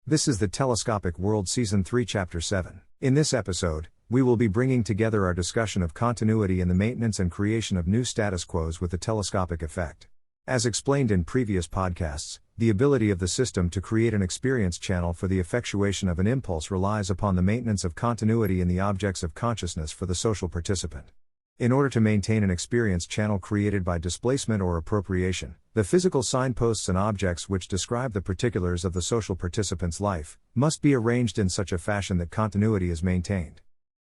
This is the Telescopic World Season 3 Chapter 7. In this episode, we will be bringing together our discussion of continuity in the maintenance and creation of new status quos with the telescopic effect. As explained in previous podcasts, the ability of the system to create an experience channel for the effectuation of an impulse relies upon the maintenance of continuity in the objects of consciousness for the social participant. In order to maintain an experience channel created by displacement or appropriation, the physical signposts and objects which describe the particulars of the social participant's life must be arranged in such a fashion that continuity is maintained.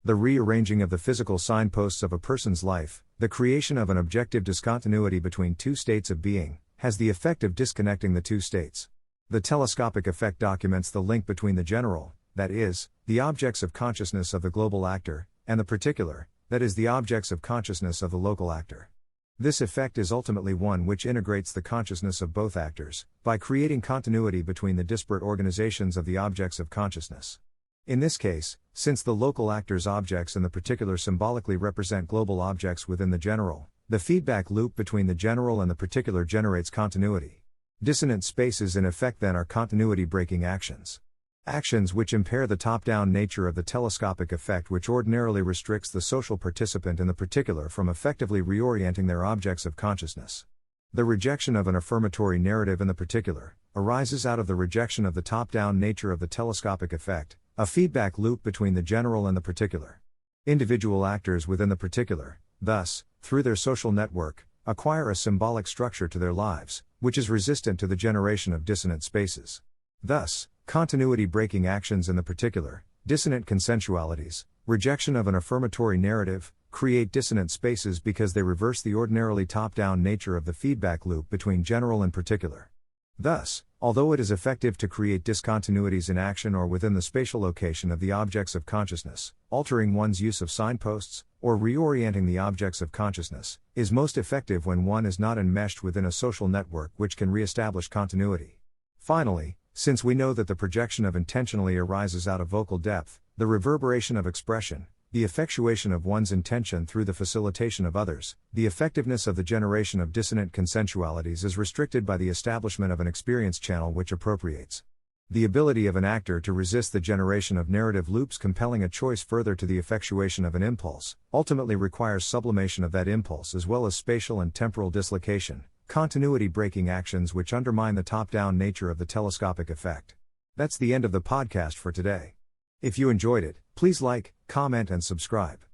The rearranging of the physical signposts of a person's life, the creation of an objective discontinuity between two states of being, has the effect of disconnecting the two states. The telescopic effect documents the link between the general, that is, the objects of consciousness of the global actor, and the particular, that is, the objects of consciousness of the local actor. This effect is ultimately one which integrates the consciousness of both actors, by creating continuity between the disparate organizations of the objects of consciousness. In this case, since the local actor's objects and the particular symbolically represent global objects within the general, the feedback loop between the general and the particular generates continuity. Dissonant spaces in effect then are continuity-breaking actions. Actions which impair the top-down nature of the telescopic effect, which ordinarily restricts the social participant in the particular from effectively reorienting their objects of consciousness. The rejection of an affirmatory narrative in the particular arises out of the rejection of the top-down nature of the telescopic effect, a feedback loop between the general and the particular. Individual actors within the particular, thus, through their social network, acquire a symbolic structure to their lives, which is resistant to the generation of dissonant spaces. Thus, continuity-breaking actions in the particular, dissonant consensualities, rejection of an affirmatory narrative, create dissonant spaces because they reverse the ordinarily top-down nature of the feedback loop between general and particular. Thus, although it is effective to create discontinuities in action or within the spatial location of the objects of consciousness, altering one's use of signposts, or reorienting the objects of consciousness, is most effective when one is not enmeshed within a social network which can re-establish continuity. Finally, since we know that the projection of intentionally arises out of vocal depth, the reverberation of expression, the effectuation of one's intention through the facilitation of others, the effectiveness of the generation of dissonant consensualities is restricted by the establishment of an experience channel which appropriates. The ability of an actor to resist the generation of narrative loops compelling a choice further to the effectuation of an impulse, ultimately requires sublimation of that impulse as well as spatial and temporal dislocation, continuity-breaking actions which undermine the top-down nature of the telescopic effect. That's the end of the podcast for today. If you enjoyed it, please like, comment and subscribe.